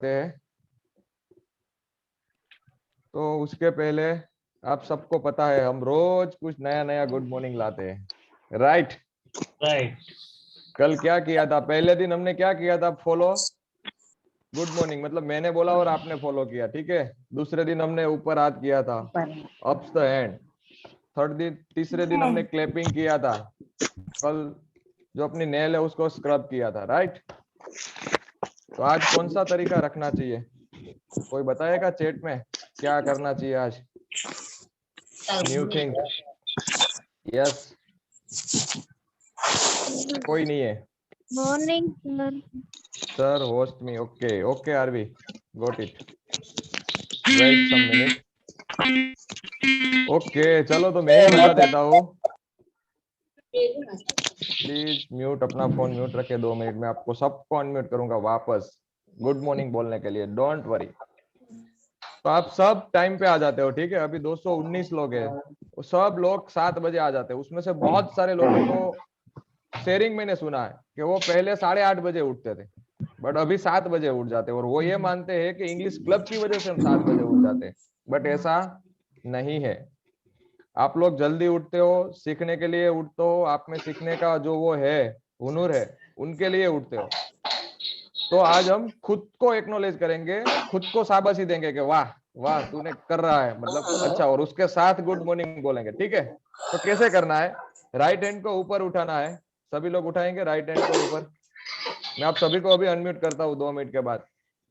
हैं। तो उसके पहले आप सबको पता है हम रोज कुछ नया नया गुड मॉर्निंग लाते हैं, राइट? राइट। कल क्या किया था? पहले दिन हमने क्या किया था? फॉलो गुड मॉर्निंग, मतलब मैंने बोला और आपने फॉलो किया, ठीक है। दूसरे दिन हमने ऊपर हाथ किया था, अप्स द हैंड। तीसरे दिन हमने क्लैपिंग किया था। कल जो अपनी नेल है उसको स्क्रब किया था, राइट? तो आज कौन सा तरीका रखना चाहिए? कोई बताएगा चैट में क्या करना चाहिए आज? New thing? यस, कोई नहीं है। Morning sir. Sir host me, okay okay आरवी, got it, wait some minute. Okay चलो, तो मैं ही बता देता हूँ। प्लीज म्यूट, अपना फोन म्यूट रखे, 2 मिनट में आपको सबको अनम्यूट करूंगा वापस गुड मॉर्निंग बोलने के लिए, डोंट वरी। तो आप सब टाइम पे आ जाते हो, ठीक है। अभी 219 लोग हैं, वो सब लोग 7 बजे आ जाते हैं। उसमें से बहुत सारे लोगों को शेयरिंग मैंने सुना है कि वो पहले 8:30 बजे उठते थे, बट अभी 7 बजे उठ जाते हैं, और वो ये मानते हैं कि इंग्लिश क्लब की वजह से हम 7 बजे उठ जाते हैं, बट ऐसा नहीं है। आप लोग जल्दी उठते हो, सीखने के लिए उठते हो, आप में सीखने का जो वो है, हुनर है, उनके लिए उठते हो। तो आज हम खुद को एक्नॉलेज करेंगे, खुद को शाबाशी देंगे कि वाह वाह तूने कर रहा है, मतलब अच्छा, और उसके साथ गुड मॉर्निंग बोलेंगे, ठीक है। तो कैसे करना है? राइट हैंड को ऊपर उठाना है, सभी लोग उठाएंगे राइट हैंड को ऊपर। मैं आप सभी को अभी अनम्यूट करता हूँ 2 मिनट के बाद।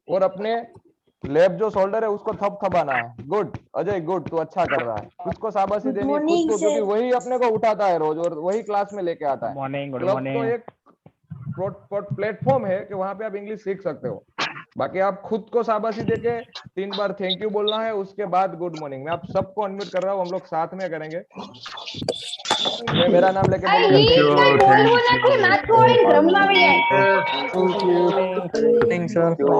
और अपने लेफ्ट जो शोल्डर है उसको थपथपाना है। गुड अजय, गुड, तू अच्छा कर रहा है। खुद को शाबाशी देनी है खुद को, क्योंकि वही अपने को उठाता है रोज और वही क्लास में लेके आता है। मॉर्निंग, गुड क्लब तो मॉर्निंग। एक प्लेटफॉर्म है कि वहां पे आप इंग्लिश सीख सकते हो। बाकी आप खुद को शाबाशी देके 3 बार थैंक यू बोलना है, उसके बाद गुड मॉर्निंग। मैं आप सबको अनम्यूट कर रहा हूँ, हम लोग साथ में करेंगे। मैं मेरा नाम लेके बोलूंगा, thank thank you, you, thank morning sir. Good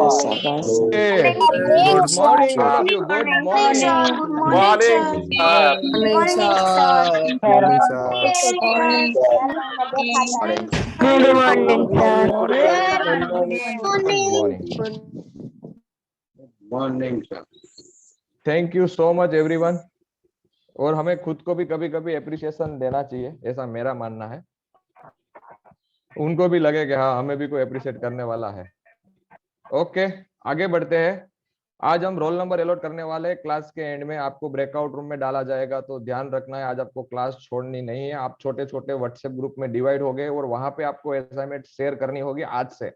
morning all of you, good morning. Morning sir. Morning sir. Good morning sir. Good morning. Morning sir. Thank you so much everyone. और हमें खुद को भी कभी कभी एप्रिसिएशन देना चाहिए, ऐसा मेरा मानना है। उनको भी लगे कि हाँ हमें भी कोई अप्रिशिएट करने वाला है। ओके, आगे बढ़ते हैं। आज हम रोल नंबर अलॉट करने वाले हैं। क्लास के एंड में आपको ब्रेकआउट रूम में डाला जाएगा, तो ध्यान रखना है, आज आपको क्लास छोड़नी नहीं है। आप छोटे छोटे व्हाट्सएप ग्रुप में डिवाइड हो गए और वहां पे आपको असाइनमेंट शेयर करनी होगी आज से।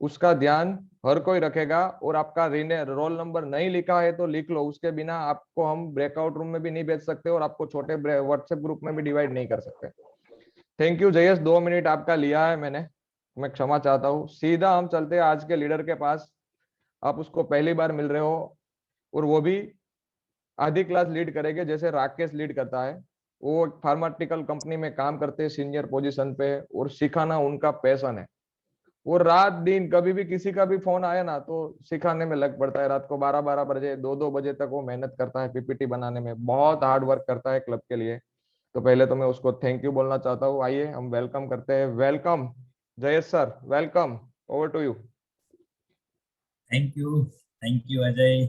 उसका ध्यान हर कोई रखेगा। और आपका रोल नंबर नहीं लिखा है तो लिख लो, उसके बिना आपको हम ब्रेकआउट रूम में भी नहीं भेज सकते और आपको छोटे व्हाट्सएप ग्रुप में भी डिवाइड नहीं कर सकते। थैंक यू जयेश, 2 मिनट आपका लिया है मैंने, मैं क्षमा चाहता हूँ। सीधा हम चलते हैं आज के लीडर के पास। आप उसको पहली बार मिल रहे हो, और वो भी आधी क्लास लीड करेंगे जैसे राकेश लीड करता है। वो एक फार्मास्यूटिकल कंपनी में काम करते हैं सीनियर पोजीशन पे, और सिखाना उनका पैशन है। वो रात दिन कभी भी किसी का भी फोन आया ना तो सिखाने में लग पड़ता है। रात को 12-12 बजे, 2-2 बजे तक वो मेहनत करता है, पीपीटी बनाने में बहुत हार्ड वर्क करता है क्लब के लिए। तो पहले तो मैं उसको थैंक यू बोलना चाहता हूँ। आइए हम वेलकम करते हैं। Welcome Jayesh sir, welcome, over to you. Thank you Ajay.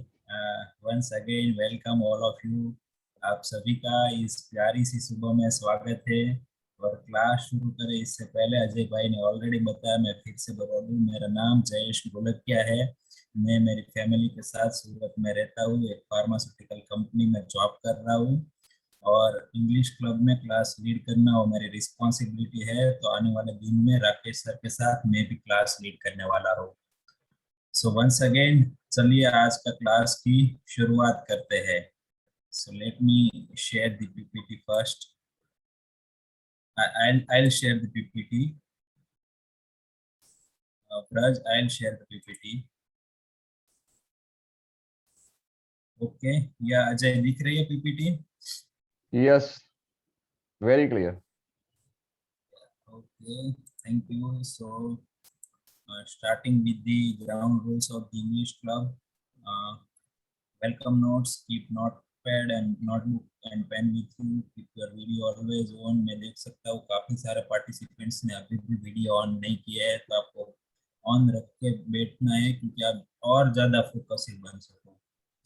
Once again welcome all of you. आप सभी का इस प्यारी सी सुबह में स्वागत है। और क्लास शुरू करें इससे पहले अजय भाई ने ऑलरेडी बताया, मैं फिर से बता दूं, मेरा नाम जयेश ढोलकिया है। मैं मेरी फैमिली के साथ सूरत में रहता हूँ, एक फार्मास्यूटिकल कंपनी में जॉब कर रहा हूँ। और इंग्लिश क्लब में क्लास लीड करना वो मेरी रिस्पॉन्सिबिलिटी है। तो आने वाले दिन में राकेश सर के साथ मैं भी क्लास लीड करने वाला हूँ। सो वंस अगेन चलिए आज का क्लास की शुरुआत करते हैं। So let me share the PPT first. I'll share the PPT. Braj, I'll share the PPT. Okay, या अजय दिख रही है PPT? Yes, very clear. Okay, thank you. So starting with the ground rules of the English club. Welcome notes, keep notepad and notebook and pen with you. Keep your video always on. मैं देख सकता हूँ काफी सारे participants ने अभी भी video on नहीं किया है, तो आपको ऑन रख के बैठना है, क्योंकि आप और ज्यादा फोकसिव बन सको।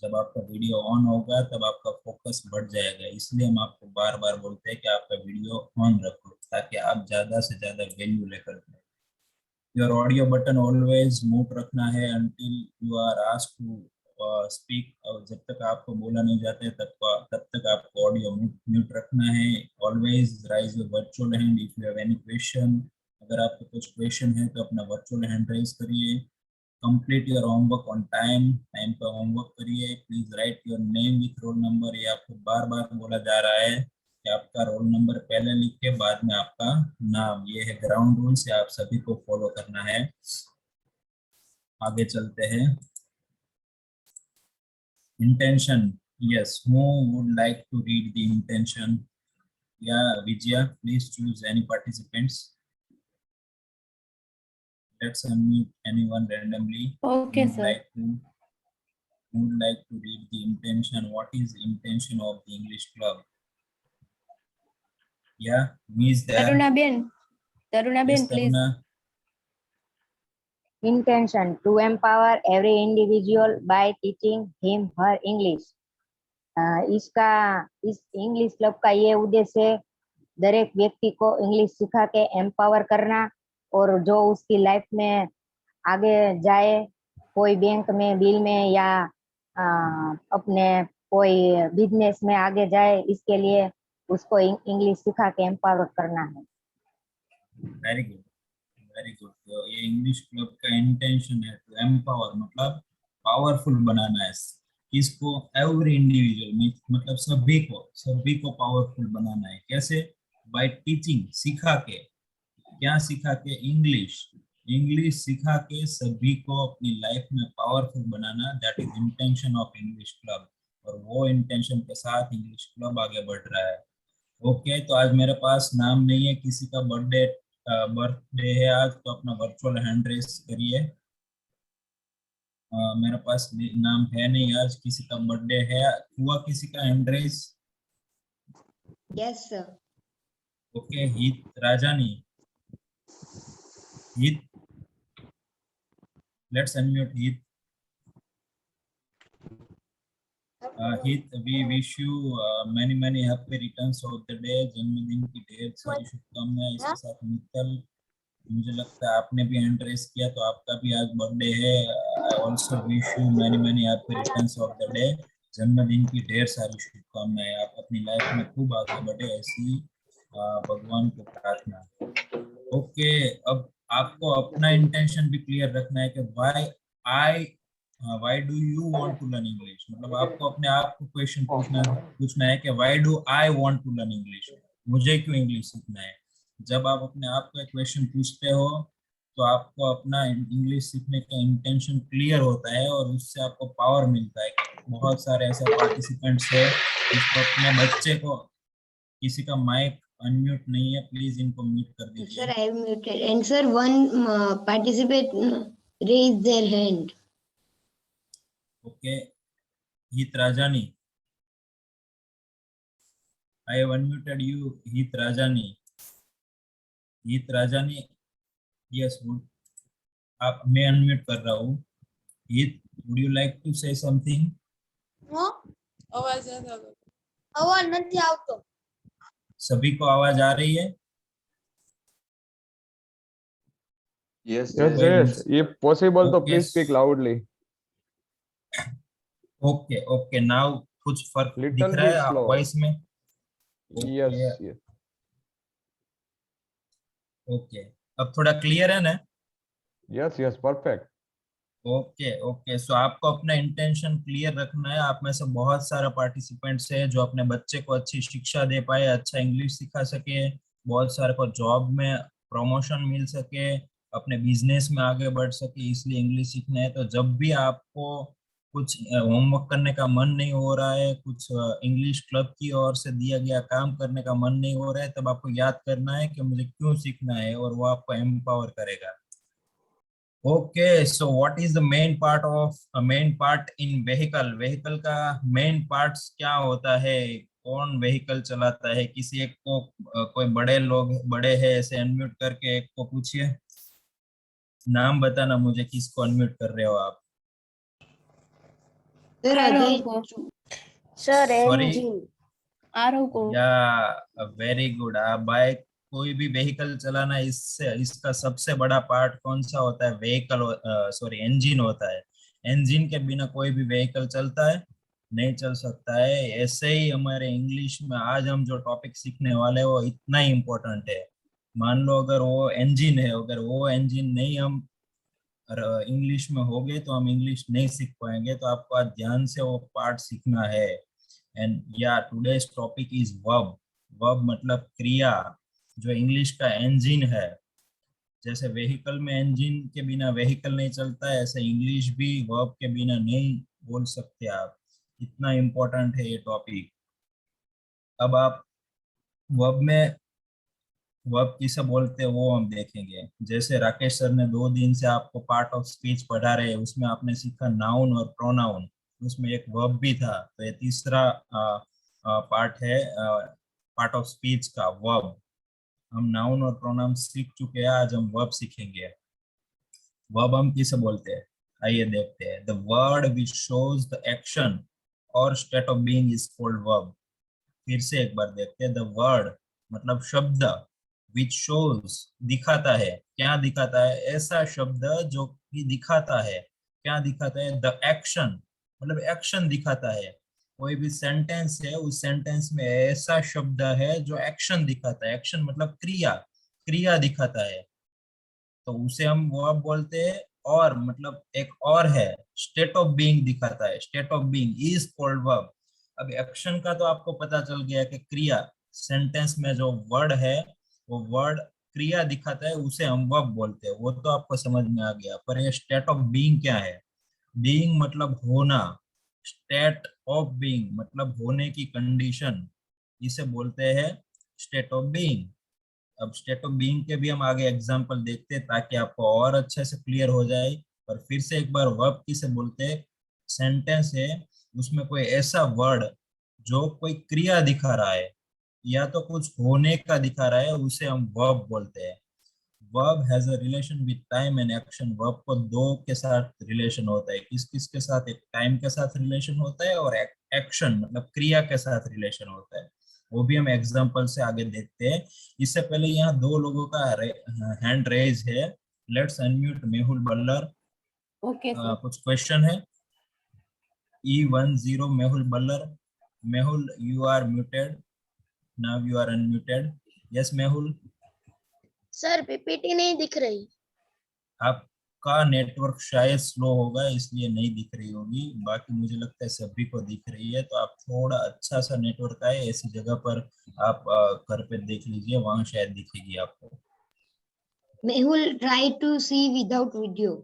जब आपका वीडियो ऑन होगा तब आपका फोकस बढ़ जाएगा, इसलिए हम आपको बार बार बोलते हैं कि आपका वीडियो ऑन रखो ताकि आप ज्यादा से ज्यादा वैल्यू लेकर जाए। Your audio button always mute रखना है until you are asked to speak। और जब तक आपको बोला नहीं जाता है तब तक आपको ऑडियो म्यूट रखना है। Always rise your virtual hand if you have any question. अगर आपको कुछ क्वेश्चन है तो अपना वर्चुअल हैंड राइज करिए। Complete your homework on time, time पर होमवर्क करिए। Please right your name with roll number. ये आपको बार बार बोला जा रहा है कि आपका रोल नंबर पहले लिख के बाद में आपका नाम। ये है ग्राउंड रूल्स, आप सभी को फॉलो करना है। आगे चलते हैं। Intention, yes, who would like to read the intention? या Vijaya, please choose any participants. Let's unmute anyone randomly. Okay, Who would sir. like to who would like to read the intention? What is the intention of the English club? Yeah, me is there. Tarunaben, Yes, please. Taruna. Intention to empower every individual by teaching him her English। इस English club का ये उद्देश्य है दरेक व्यक्ति को English सिखा के एम्पावर करना, और जो उसकी लाइफ में आगे जाए, कोई बैंक में, बिल में, या अपने कोई बिजनेस में आगे जाए, इसके लिए उसको इंग्लिश सिखा के एम्पावर करना है। Very good, very good. तो ये इंग्लिश क्लब का इंटेंशन है टू एम्पावर, मतलब पावरफुल बनाना है। किसको? एवरी इंडिविजुअल, मतलब सभी को पावरफुल बनाना है। कैसे? बाय टीचिंग, सिखा के। क्या सिखा के? इंग्लिश सिखा के सभी को अपनी लाइफ में powerful banana. That is intention of English club, और वो इंटेंशन के साथ इंग्लिश क्लब आगे बढ़ रहा है। ओके, तो आज मेरे पास नाम नहीं है, किसी का बर्थडे है आज, तो अपना वर्चुअल हैंड रेस करिए। मेरे पास नाम है नहीं आज, किसी का बर्थडे है, हुआ किसी का hand raise? Yes sir. Okay, Hit Rajani, Hit, let's unmute Hit. Hit, we wish you many happy returns of the day. जन्मदिन की ढेर सारी शुभकामनाएं। इसके साथ मित्तल, मुझे लगता है आपने भी हैंड रेस किया, तो आपका भी आज बर्थडे है। I also wish you many happy returns of the day. जन्मदिन की ढेर सारी शुभकामनाएं। आप अपनी लाइफ में खूब आगे बढ़े, ऐसी भगवान को प्रार्थना। ओके, अब आपको अपना इंटेंशन भी क्लियर रखना है कि why do you want to learn English. मतलब आपको अपने आप को क्वेश्चन पूछना है कि why do I want to learn English, मुझे क्यों इंग्लिश सीखना है। जब आप अपने आप को क्वेश्चन पूछते हो तो आपको अपना इंग्लिश सीखने का इंटेंशन क्लियर होता है, और उससे आपको पावर मिलता है। बहुत सारे ऐसे पार्टिसिपेंट्स है जिसको अपने बच्चे को, किसी का माइक अनम्यूट नहीं है, प्लीज इनको म्यूट कर दीजिए। Sir, I have muted. And sir, one participant raised their hand. Okay, Heath Rajani, I have unmuted you, Heath Rajani. Heath Rajani, yes, आप मैं अनम्यूट कर रहा हूँ। Heath, would you like to say something? हाँ, आवाज नहीं आवतो। सभी को आवाज आ रही है? Yes, if possible, तो please speak loudly. Okay, now कुछ फर्क Little दिख रहा bit है slow. वॉइस में? Yes. ओके, अब थोड़ा क्लियर है ना? Yes, perfect. ओके, सो आपको अपना इंटेंशन क्लियर रखना है। आप में से बहुत सारा पार्टिसिपेंट्स है जो अपने बच्चे को अच्छी शिक्षा दे पाए, अच्छा इंग्लिश सिखा सके, बहुत सारे को जॉब में प्रमोशन मिल सके, अपने बिजनेस में आगे बढ़ सके, इसलिए इंग्लिश सीखना है। तो जब भी आपको कुछ होमवर्क करने का मन नहीं हो रहा है, कुछ इंग्लिश क्लब की ओर से दिया गया काम करने का मन नहीं हो रहा है, तब आपको याद करना है कि मुझे क्यों सीखना है, और वो आपको एम्पावर करेगा। Okay, so what is the main part in vehicle का मेन पार्ट्स क्या होता है? कौन व्हीकल चलाता है? किसी एक को कोई बड़े हैं ऐसे अनम्यूट करके एक को पूछिए। नाम बताना मुझे, किसको अनम्यूट कर रहे हो आप? Sir Ajay sir Sorry? engine Aarav को या वेरी गुड। बाइक कोई भी व्हीकल चलाना, इससे इसका सबसे बड़ा पार्ट कौन सा होता है? व्हीकल सॉरी इंजन होता है। इंजन के बिना कोई भी व्हीकल चलता है? नहीं चल सकता है। ऐसे ही हमारे इंग्लिश में आज हम जो टॉपिक सीखने वाले हैं वो इतना ही इम्पोर्टेंट है। मान लो अगर वो इंजन है, अगर वो इंजन नहीं हम इंग्लिश में हो गए तो हम इंग्लिश नहीं सीख पाएंगे। तो आपको आज ध्यान से वो पार्ट सीखना है। एंड या today's topic is verb. Verb मतलब क्रिया, जो इंग्लिश का इंजन है। जैसे व्हीकल में इंजन के बिना व्हीकल नहीं चलता है, ऐसे इंग्लिश भी वर्ब के बिना नहीं बोल सकते आप। इतना इम्पोर्टेंट है ये टॉपिक। अब आप वर्ब किसे बोलते हैं वो हम देखेंगे। जैसे राकेश सर ने 2 दिन से आपको पार्ट ऑफ स्पीच पढ़ा रहे हैं, उसमें आपने सीखा नाउन और प्रोनाउन, उसमें एक वर्ब भी था। तो ये तीसरा पार्ट है पार्ट ऑफ स्पीच का, वर्ब। हम नाउन और प्रोनाउन सीख चुके हैं, आज हम वर्ब सीखेंगे। वर्ब हम किसे बोलते हैं, आइए देखते हैं। The word which shows the action और state of being is called verb. फिर से एक बार देखते हैं। द वर्ड मतलब शब्द, विच शोज दिखाता है। क्या दिखाता है? ऐसा शब्द जो कि दिखाता है। क्या दिखाता है? द एक्शन मतलब एक्शन दिखाता है। कोई भी सेंटेंस है, उस सेंटेंस में ऐसा शब्द है जो एक्शन दिखाता है। एक्शन मतलब क्रिया, क्रिया दिखाता है, तो उसे हम वर्ब बोलते हैं। और मतलब एक और है, स्टेट ऑफ बीइंग दिखाता है। State of being is called verb. अब एक्शन का तो आपको पता चल गया कि क्रिया, सेंटेंस में जो वर्ड है वो वर्ड क्रिया दिखाता है, उसे हम वर्ब बोलते हैं। वो तो आपको समझ में आ गया। पर ये स्टेट ऑफ बीइंग क्या है? बीइंग मतलब होना, स्टेट ऑफ बीइंग मतलब होने की कंडीशन, इसे बोलते हैं स्टेट ऑफ बीइंग। अब स्टेट ऑफ बीइंग के भी हम आगे एग्जांपल देखते हैं ताकि आपको और अच्छे से क्लियर हो जाए। पर फिर से एक बार वर्ब किसे बोलते हैं? सेंटेंस है, उसमें कोई ऐसा वर्ड जो कोई क्रिया दिखा रहा है या तो कुछ होने का दिखा रहा है, उसे हम वर्ब बोलते हैं। Verb has a relation with time and action. Verb को 2 के साथ रिलेशन होता है। किस किस के साथ? एक टाइम के साथ रिलेशन होता है और एक्शन मतलब क्रिया के साथ रिलेशन होता है। वो भी हम एग्जांपल से आगे देखते हैं। इससे पहले यहाँ 2 लोगों का हैंड रेज है। Let's unmute Mehul बल्लर। Okay sir कुछ क्वेश्चन है? E10 Mehul बल्लर। Mehul, you are muted. Now you are unmuted. Yes Mehul. Sir PPT नहीं दिख रही। आपका नेटवर्क शायद स्लो होगा इसलिए नहीं दिख रही होगी, बाकी मुझे लगता है सभी को दिख रही है। तो आप थोड़ा अच्छा सा नेटवर्क आए ऐसी जगह पर आप घर पे देख लीजिए, वहां शायद दिखेगी आपको। Mehul, try to see without video.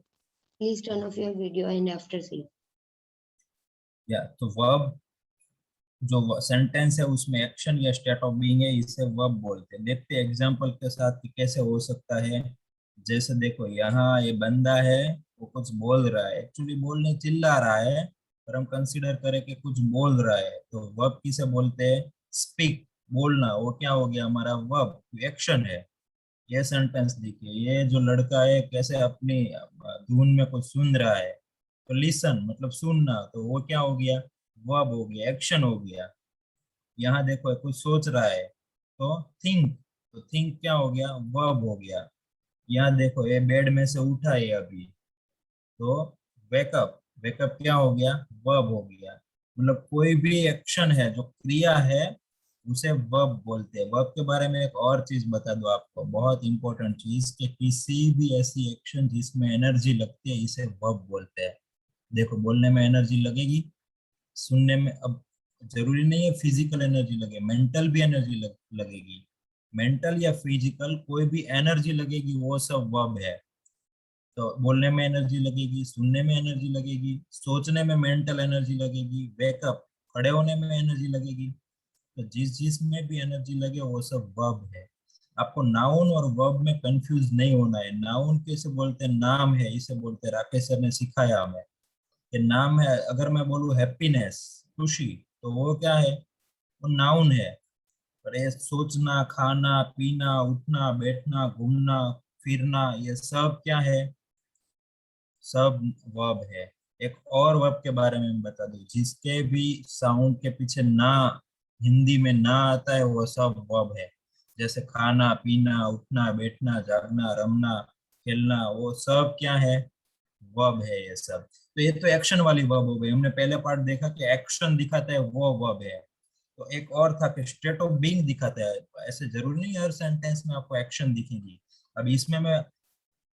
Please turn off your video and after see. या तो वर्ब जो सेंटेंस है उसमें एक्शन या स्टेट ऑफ बीइंग है, इसे वर्ब बोलते हैं। देखते हैं एग्जांपल के साथ कि कैसे हो सकता है। जैसे देखो यहाँ ये बंदा है, वो कुछ बोल रहा है, एक्चुअली बोलने चिल्ला रहा है, पर हम कंसीडर करें कि कुछ बोल रहा है, तो वर्ब किसे बोलते हैं? स्पीक, बोलना। वो क्या हो गया हमारा? वर्ब, एक्शन है। ये सेंटेंस देखिए, ये जो लड़का है कैसे अपनी धुन में कुछ सुन रहा है, तो लिसन मतलब सुनना, तो वो क्या हो गया? वर्ब हो गया, एक्शन हो गया। यहाँ देखो कुछ सोच रहा है तो थिंक, तो थिंक क्या हो गया? वर्ब हो गया। यहाँ देखो ये बेड में से उठा है अभी, तो वेकअप, वेकअप क्या हो गया? वर्ब हो गया। मतलब कोई भी एक्शन है जो क्रिया है उसे वर्ब बोलते हैं। वर्ब के बारे में एक और चीज बता दो आपको, बहुत इंपॉर्टेंट चीज, कि किसी भी ऐसी एक्शन जिसमें एनर्जी लगती है इसे वर्ब बोलते हैं। देखो बोलने में एनर्जी लगेगी, सुनने में, अब जरूरी नहीं है फिजिकल एनर्जी लगे, मेंटल भी एनर्जी लगेगी। मेंटल या फिजिकल कोई भी एनर्जी लगेगी, वो सब वर्ब है। तो बोलने में एनर्जी लगेगी, सुनने में एनर्जी लगेगी, सोचने में मेंटल एनर्जी लगेगी, वेकअप, खड़े होने में एनर्जी लगेगी। तो जिस जिस में भी एनर्जी लगे वो सब वर्ब है। आपको नाउन और वर्ब में कंफ्यूज नहीं होना है। नाउन कैसे बोलते हैं? नाम है, इसे बोलते हैं। राकेश सर ने सिखाया हमें कि नाम है। अगर मैं बोलूँ हैप्पीनेस, खुशी, तो वो क्या है? वो नाउन है। पर ये सोचना, खाना, पीना, उठना, बैठना, घूमना, फिरना, ये सब क्या है? सब वर्ब है। एक और वर्ब के बारे में बता दूं, जिसके भी साउंड के पीछे ना हिंदी में ना आता है वो सब वर्ब है। जैसे खाना, पीना, उठना, बैठना, जागना, रमना, खेलना, वो सब क्या है? वर्ब है ये सब। तो ये तो एक्शन वाली वर्ब हो गई। हमने पहले पार्ट देखा कि एक्शन दिखाता है वो वर्ब है। तो एक और था कि स्टेट ऑफ बीइंग दिखाता है। ऐसे जरूरी नहीं हर सेंटेंस में आपको एक्शन दिखेगी। अब इसमें मैं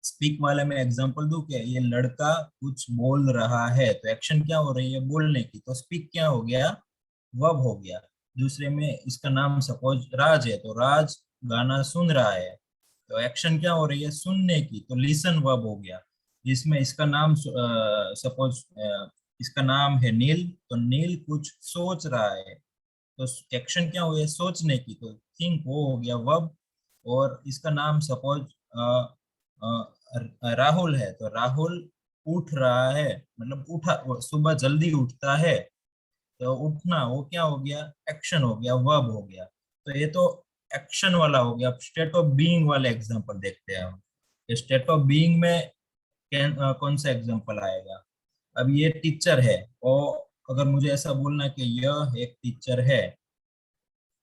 स्पीक वाले में एग्जांपल दूं कि ये लड़का कुछ बोल रहा है, तो एक्शन क्या हो रही है? बोलने की। तो स्पीक क्या हो गया? वर्ब हो गया। दूसरे में इसका नाम सपोज राज है, तो राज गाना सुन रहा है, तो एक्शन क्या हो रही है? सुनने की, तो लिसन वर्ब हो गया। जिसमें इसका नाम सपोज इसका नाम है नील, तो नील कुछ सोच रहा है, तो एक्शन क्या हुई है? सोचने की, तो थिंक वो हो गया वर्ब। और इसका नाम सपोज राहुल है, तो राहुल उठ रहा है, मतलब उठा, सुबह जल्दी उठता है, तो उठना वो क्या हो गया? एक्शन हो गया, वर्ब हो गया। तो ये तो एक्शन वाला हो गया। अब स्टेट ऑफ बीइंग वाले एग्जांपल देखते हैं हम। स्टेट ऑफ बीइंग में कौन सा एग्जांपल आएगा? अब ये टीचर है, और अगर मुझे ऐसा बोलना कि यह एक टीचर है,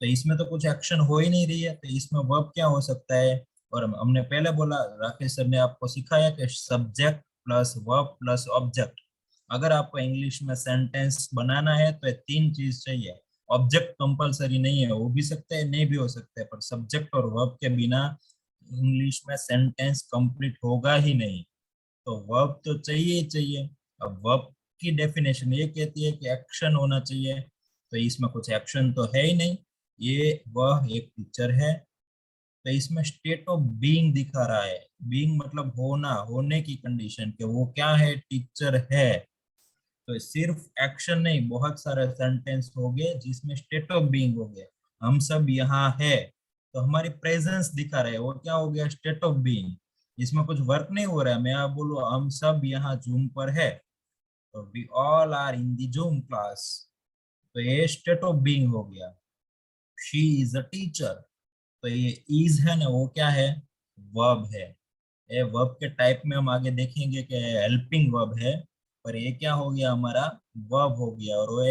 तो इसमें तो कुछ एक्शन हो ही नहीं रही है, तो इसमें वर्ब क्या हो सकता है? और हमने पहले बोला, राकेश सर ने आपको सिखाया कि subject plus verb plus object. अगर आपको इंग्लिश में सेंटेंस बनाना है तो ये तीन चीज चाहिए। ऑब्जेक्ट कंपलसरी नहीं है, हो भी सकता है नहीं भी हो सकता है, पर सब्जेक्ट और वर्ब के बिना इंग्लिश में सेंटेंस कंप्लीट होगा ही नहीं। तो वर्ब तो चाहिए ही चाहिए। अब वर्ब की डेफिनेशन ये कहती है कि एक्शन होना चाहिए, तो इसमें कुछ एक्शन तो है ही नहीं। ये वह एक टीचर है, तो इसमें स्टेट ऑफ बीइंग दिखा रहा है। बीइंग मतलब होना, होने की कंडीशन, कि वो क्या है? टीचर है। तो सिर्फ एक्शन नहीं, बहुत सारे सेंटेंस हो गए जिसमें स्टेट ऑफ बीइंग हो गया। हम सब यहाँ है, तो हमारी प्रेजेंस दिखा रहे हैं, वो क्या हो गया? State of being. इसमें कुछ वर्क नहीं हो रहा है। मैं आप बोलूं हम सब यहाँ जूम पर है, तो we all are in the Zoom class, तो ये स्टेट ऑफ बीइंग हो गया। शी इज अ टीचर, तो ये इज है ना, वो क्या है? वर्ब है। ये वर्ब के टाइप में हम आगे देखेंगे कि हेल्पिंग वर्ब है, पर ये क्या हो गया? हमारा वर्ब हो गया। और वो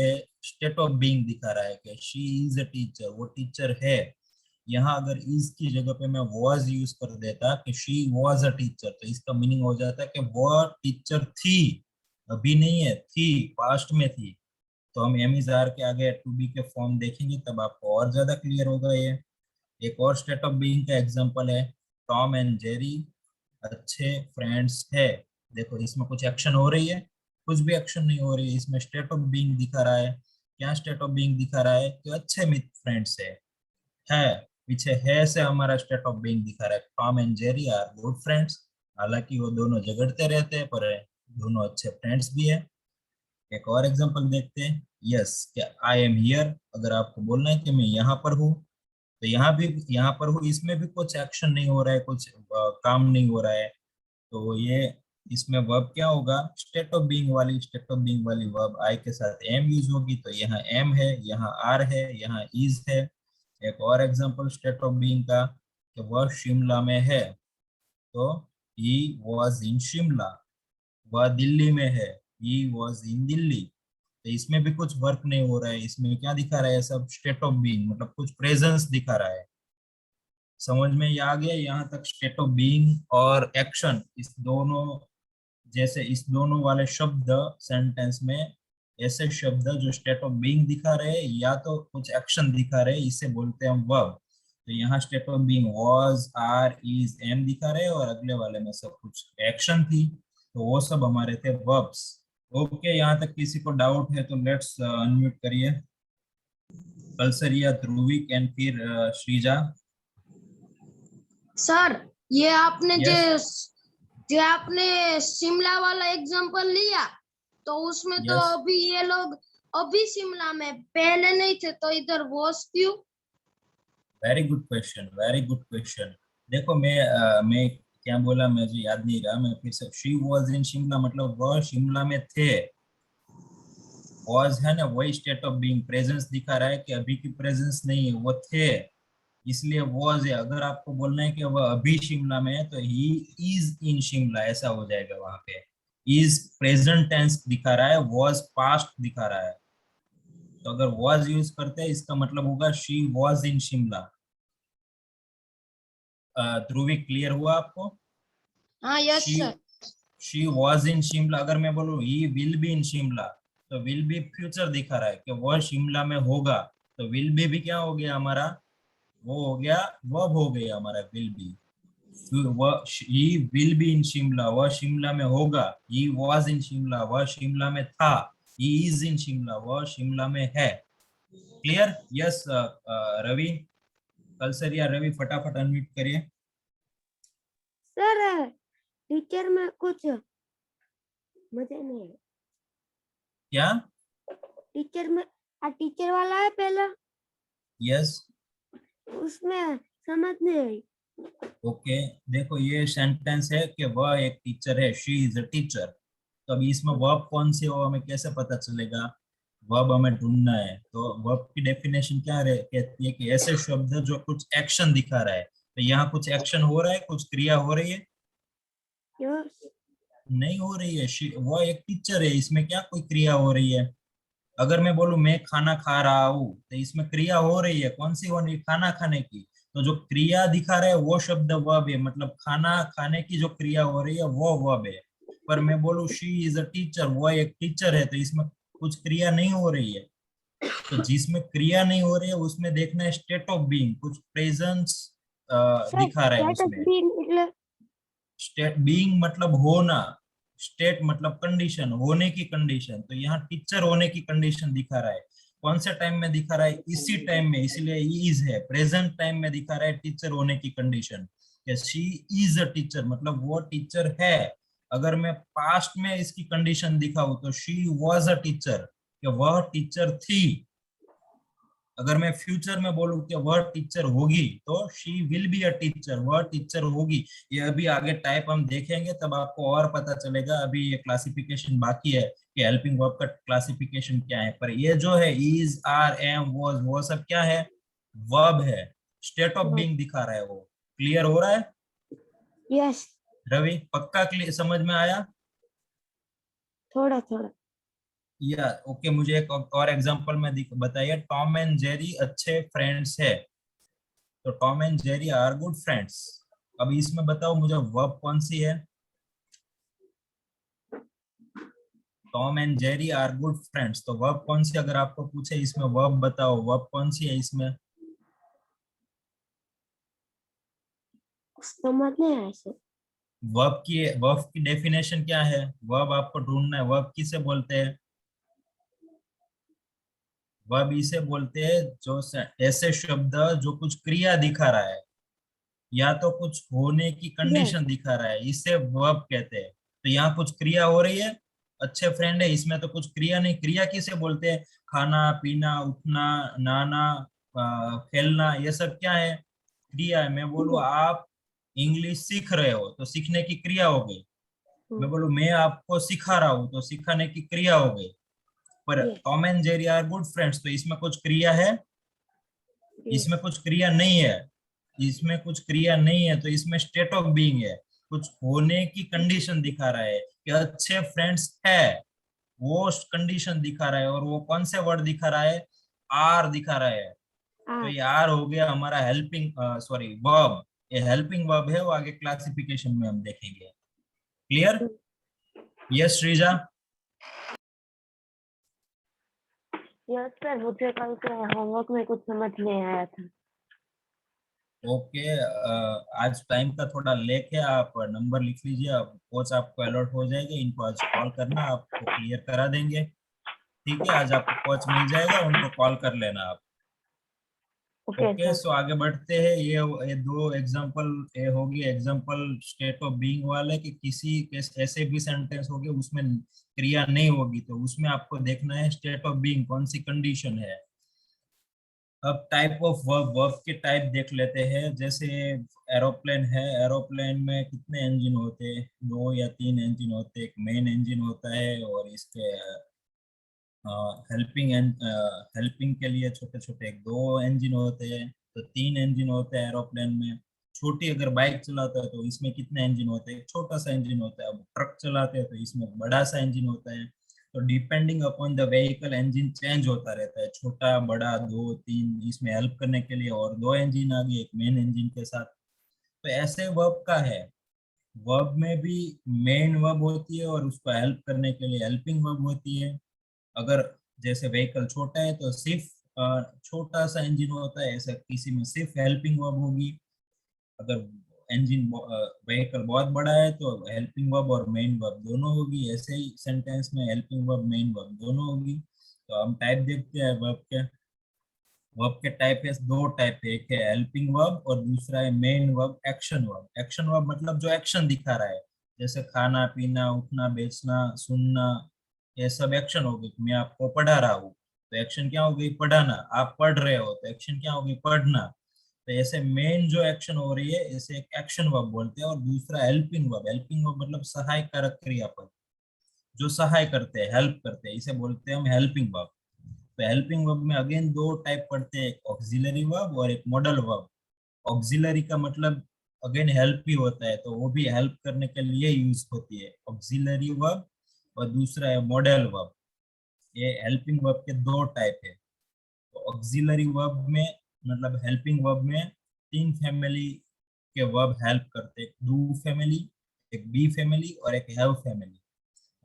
स्टेट ऑफ बीइंग दिखा रहा है कि शी इज अ टीचर, वो टीचर है। यहाँ अगर इज की जगह पे मैं वॉज यूज कर देता कि शी वॉज अ टीचर, तो इसका मीनिंग हो जाता है कि वो टीचर थी, अभी नहीं है, थी, पास्ट में थी। तो हम एम इज आर के आगे टू बी के फॉर्म देखेंगे, तब आपको और ज्यादा क्लियर होगा ये। एक और स्टेट ऑफ बीइंग का एग्जांपल है, टॉम एंड जेरी अच्छे फ्रेंड्स है। देखो इसमें कुछ एक्शन हो रही है? कुछ भी एक्शन नहीं हो रही है। इसमें स्टेट ऑफ बीइंग दिखा रहा है। क्या स्टेट ऑफ बीइंग दिखा रहा है? कि अच्छे मित्र फ्रेंड्स है। पीछे है से हमारा स्टेट ऑफ बीइंग दिखा रहा है, Tom and Jerry are good friends. हालांकि वो दोनों झगड़ते रहते हैं, पर दोनों अच्छे फ्रेंड्स भी है। एक और एग्जांपल देखते हैं, यस, क्या आई एम हियर। अगर आपको बोलना है कि मैं यहाँ पर हूँ, तो यहाँ भी यहाँ पर हूँ, इसमें भी कुछ एक्शन नहीं हो रहा है, कुछ काम नहीं हो रहा है। तो ये इसमें वर्ब क्या होगा? स्टेट ऑफ बीइंग वाली वर्ब आई के साथ एम यूज होगी, तो यहाँ एम है, यहाँ आर है, यहाँ इज है। एक और एग्जांपल स्टेट ऑफ बीइंग का, कि वह शिमला में है, तो ही वॉज इन शिमला। वह दिल्ली में है, ही वॉज इन दिल्ली। तो इसमें भी कुछ वर्क नहीं हो रहा है। इसमें क्या दिखा रहा है? सब स्टेट ऑफ बीइंग, मतलब कुछ प्रेजेंस दिखा रहा है। समझ में ये आ गया यहाँ तक? स्टेट ऑफ बीइंग और एक्शन, इस दोनों, जैसे इस दोनों वाले शब्द सेंटेंस में, ऐसे शब्द जो स्टेट ऑफ बीइंग दिखा रहे हैं या तो कुछ एक्शन दिखा रहे हैं, इसे बोलते हैं वर्ब। तो यहाँ state of being was, are, is, am दिखा रहे हैं, और अगले वाले में सब कुछ एक्शन थी, तो वो सब हमारे थे वर्ब्स। ओके, यहाँ तक किसी को डाउट है तो लेट्स अनम्यूट करिए। कलसरिया, ध्रुविक एंड फिर श्रीजा। सर, ये आपने Yes. जो आपने शिमला वाला एग्जांपल लिया, तो उसमें तो Yes. अभी ये लोग अभी शिमला में, पहले नहीं थे, तो इधर वॉज क्यों? Very good question, very good question. देखो मैं क्या बोला मुझे याद नहीं रहा, मैं फिर से, शी वॉज इन शिमला मतलब वह शिमला में थे। वॉज है ना, वही स्टेट ऑफ बीइंग, प्रेजेंस दिखा रहा है कि अभी की प्रेजेंस नहीं है, वो थे, इसलिए वॉज है। अगर आपको बोलना है कि वह अभी शिमला में है, तो ही इज इन शिमला, ऐसा हो जाएगा वहां पे। इज प्रेजेंट टेंस दिखा रहा है, वॉज पास्ट दिखा रहा है। तो अगर वॉज यूज करते हैं इसका मतलब होगा she was in Shimla. Dhubri clear हुआ आपको? हाँ yes sir. She was in Shimla. अगर मैं बोलूं he will be in Shimla, तो विल बी फ्यूचर दिखा रहा है कि वह शिमला में होगा। तो विल बी भी क्या हो गया हमारा, वो हो गया वर्ब हो गया हमारा will be. He will be in Shimla, वह शिमला में होगा। ही वॉज इन शिमला, वह शिमला में था। ही इज इन शिमला, वह शिमला में है। क्लियर? यस रवि, कलसर या रवि फटाफट अनम्यूट करिए। सर टीचर में कुछ मजा नहीं है। क्या? टीचर में टीचर वाला है पहला, यस उसमें समझ नहीं आई। ओके देखो ये सेंटेंस है कि वह एक टीचर है, शी इज अ टीचर। तो अभी इसमें वर्ब कौन सी हो हमें कैसे पता चलेगा? वर्ब हमें ढूंढना है। तो वर्ब की डेफिनेशन क्या कहती है कि ऐसे शब्द जो कुछ एक्शन दिखा रहा है। तो यहाँ कुछ एक्शन हो रहा है, कुछ क्रिया हो रही है? यस नहीं हो रही है। वो एक टीचर है, इसमें क्या कोई क्रिया हो रही है? अगर मैं बोलूं मैं खाना खा रहा हूँ, तो इसमें क्रिया हो रही है, कौन सी हो रही है? खाना खाने की। तो जो क्रिया दिखा रहा है वो शब्द वर्ब है, मतलब खाना खाने की जो क्रिया हो रही है वो वर्ब है। पर मैं बोलूं शी इज अ टीचर, वो एक टीचर है, तो इसमें कुछ क्रिया नहीं हो रही है। तो जिसमें क्रिया नहीं हो रही है उसमें देखना है स्टेट ऑफ बीइंग, कुछ प्रेजेंस सर दिखा रहा है स्टेटस उसमें। भी मतलब स्टेट बीइंग मतलब होना, स्टेट मतलब कंडीशन, होने की कंडीशन। तो यहाँ टीचर होने की कंडीशन दिखा रहा है। कौन से टाइम में दिखा रहा है? इसी टाइम में, इसलिए इज है, प्रेजेंट टाइम में दिखा रहा है टीचर होने की condition. She is a teacher मतलब वो टीचर है। अगर मैं पास्ट में इसकी कंडीशन दिखाऊं तो शी वॉज अ टीचर, कि वह टीचर थी। अगर मैं फ्यूचर में बोलूं कि वह टीचर होगी तो she will be a teacher, वह टीचर होगी। ये अभी आगे टाइप हम देखेंगे तब आपको और पता चलेगा। अभी ये क्लासिफिकेशन बाकी है कि हेल्पिंग वर्ब का क्लासिफिकेशन क्या है। पर ये जो है इज, आर, एम, वाज, वो सब क्या है? वर्ब है। स्टेट ऑफ बीइंग दिखा रहा है वो। क्लियर हो रहा है? यस रवि पक्का क्लियर समझ में आया? थोड़ा थोड़ा। या ओके मुझे एक और एग्जांपल में बताइए। टॉम एंड जेरी अच्छे फ्रेंड्स है, तो Tom and Jerry are good friends. अब इसमें बताओ मुझे वर्ब कौन सी है? Tom and Jerry are good friends, तो वर्ब कौन सी? अगर आपको पूछे इसमें वर्ब बताओ, वर्ब कौन सी है इसमें? समझ नहीं आया सर। वर्ब की डेफिनेशन क्या है? वर्ब आपको ढूंढना है। वर्ब किसे बोलते हैं? वर्ब इसे बोलते हैं जो ऐसे शब्द जो कुछ क्रिया दिखा रहा है या तो कुछ होने की यस कंडीशन दिखा रहा है, इसे वर्ब कहते हैं। तो यहाँ कुछ क्रिया हो रही है, अच्छे फ्रेंड है, इसमें तो कुछ क्रिया नहीं। क्रिया किसे बोलते हैं? खाना पीना, उठना, नहाना, खेलना, ये सब क्या है? क्रिया है। मैं बोलूँ आप इंग्लिश सीख रहे हो तो सीखने की क्रिया हो गई। मैं बोलूँ मैं आपको सिखा रहा हूँ तो सिखाने की क्रिया हो गई। पर Tom and Jerry are good friends, तो इसमें कुछ क्रिया है? इसमें कुछ क्रिया नहीं है। इसमें कुछ क्रिया नहीं है तो इसमें स्टेट ऑफ बीइंग है, कुछ होने की कंडीशन दिखा रहा है कि अच्छे फ्रेंड्स है, वो कंडीशन दिखा रहा है। और वो कौन से वर्ड दिखा रहा है? आर दिखा रहा है। तो ये आर हो गया हमारा हेल्पिंग सॉरी वर्ब। ये हेल्पिंग वर्ब है, वो आगे क्लासिफिकेशन में हम देखेंगे। Clear? Yes Shrija. Yes sir मुझे कल के होमवर्क में कुछ समझ नहीं आया था। ओके आज टाइम का थोड़ा लेक है, आप नंबर लिख लीजिए। आप कोच आपको अलर्ट हो जाएंगे, इनको आज कॉल करना, आपको क्लियर करा देंगे। ठीक है, आज आपको कोच मिल जाएगा, उनको कॉल कर लेना आप। Okay okay sir. सो आगे बढ़ते हैं। ये दो एग्जांपल ये होगी एग्जांपल स्टेट ऑफ बीइंग वाले कि किसी ऐसे भी सेंटेंस होगी उसमें क्रिया नहीं होगी, तो उसमें आपको देखना है स्टेट ऑफ बीइंग कौन सी कंडीशन है। अब टाइप ऑफ वर्ब, वर्ब के टाइप देख लेते हैं। जैसे एरोप्लेन है, एरोप्लेन में कितने इंजन होते हैं? 2 या 3 इंजन होते हैं। एक मेन इंजन होता है और इसके हेल्पिंग के लिए छोटे छोटे 2 इंजन होते हैं। तो 3 इंजन होते हैं एरोप्लेन में। छोटी अगर बाइक चलाता है तो इसमें कितने इंजन होते हैं, छोटा सा इंजन होता है। अब ट्रक चलाते हैं तो इसमें बड़ा सा इंजन होता है। तो depending upon the vehicle engine change होता रहता है, छोटा बड़ा, 2 3 इसमें हेल्प करने के लिए और 2 इंजन आ गए एक मेन इंजन के साथ। तो ऐसे वर्ब का है, वर्ब में भी मेन वर्ब होती है और उसको हेल्प करने के लिए हेल्पिंग वर्ब होती है। अगर जैसे व्हीकल छोटा है तो सिर्फ छोटा सा इंजन होता है, ऐसा किसी में सिर्फ हेल्पिंग वर्ब होगी। अगर इंजन व्हीकल बहुत बड़ा है तो हेल्पिंग वर्ब और मेन वर्ब दोनों होगी। ऐसे ही सेंटेंस में हेल्पिंग वर्ब मेन वर्ब दोनों होगी। तो हम टाइप देखते हैं वर्ब के। वर्ब के टाइप है, 2 टाइप है, एक है हेल्पिंग वर्ब और दूसरा है main verb action verb. Action verb मतलब जो एक्शन दिखा रहा है, जैसे खाना पीना, उठना बैठना, सुनना, ये सब एक्शन हो गई। मैं आपको पढ़ा रहा हूँ तो एक्शन क्या हो गई, पढ़ाना। आप पढ़ रहे हो तो एक्शन क्या हो गई, पढ़ना। तो ऐसे मेन जो एक्शन हो रही है इसे एक एक्शन वर्ब बोलते हैं। और दूसरा हेल्पिंग वर्ब। हेल्पिंग वर्ब मतलब सहाय कारक क्रियापद, जो सहाय करते हैं, हेल्प करते हैं, इसे बोलते हैं हम हेल्पिंग वर्ब। तो हेल्पिंग वर्ब में अगेन 2 टाइप पढ़ते हैं, एक ऑक्सिलरी वर्ब और एक मॉडल वर्ब। ऑक्सिलरी का मतलब अगेन हेल्प भी होता है, तो वो भी हेल्प करने के लिए यूज होती है, ऑक्सिलरी वर्ब। और दूसरा है मॉडल वर्ब। ये हेल्पिंग वर्ब के 2 टाइप है। तो ऑक्सिलरी वर्ब में मतलब हेल्पिंग वर्ब में 3 फैमिली के वर्ब हेल्प करते हैं, डू फैमिली, एक बी फैमिली और एक हैव फैमिली।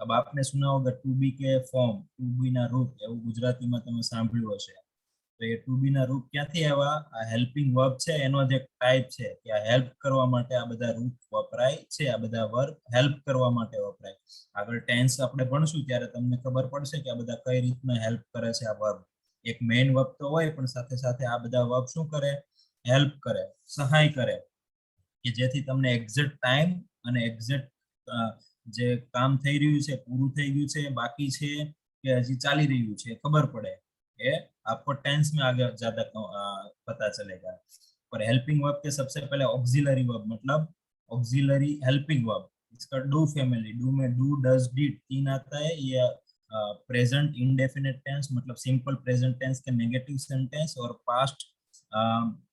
अब आपने सुना होगा टू बी के फॉर्म, टू बी ना रूप, એવું ગુજરાતીમાં તમે સાંભળ્યું હશે। તો એ ટુ બી ના રૂપ ક્યાંથી આવ્યા, આ હેલ્પિંગ વર્બ છે એનો જ એક ટાઈપ છે કે આ હેલ્પ કરવા માટે આ બધા રૂપ વપરાય છે, આ બધા વર્બ હેલ્પ કરવા માટે વપરાય। આગળ ટેન્સ આપણે ભણશું ત્યારે તમને ખબર પડશે કે આ બધા કઈ રીતના હેલ્પ કરે છે આ વર્બ। એક મેઇન વર્બ તો હોય પણ સાથે સાથે આ બધા વર્બ શું કરે, હેલ્પ કરે, સહાય કરે, કે જેથી તમને એક્ઝેક્ટ ટાઈમ અને એક્ઝેક્ટ જે કામ થઈ રહ્યું છે, પૂરું થઈ ગયું છે, બાકી છે કે હજી ચાલી રહ્યું છે ખબર પડે। ये आपको टेंस में आगे ज्यादा पता चलेगा। पर हेल्पिंग वर्ब के सबसे पहले ऑक्सिलरी वर्ब मतलब ऑक्सिलरी हेल्पिंग वर्ब, इसका डू फैमिली, डू में डू, डज, डिड 3 आता है। ये प्रेजेंट इंडेफिनिट टेंस मतलब सिंपल प्रेजेंट टेंस के नेगेटिव सेंटेंस और past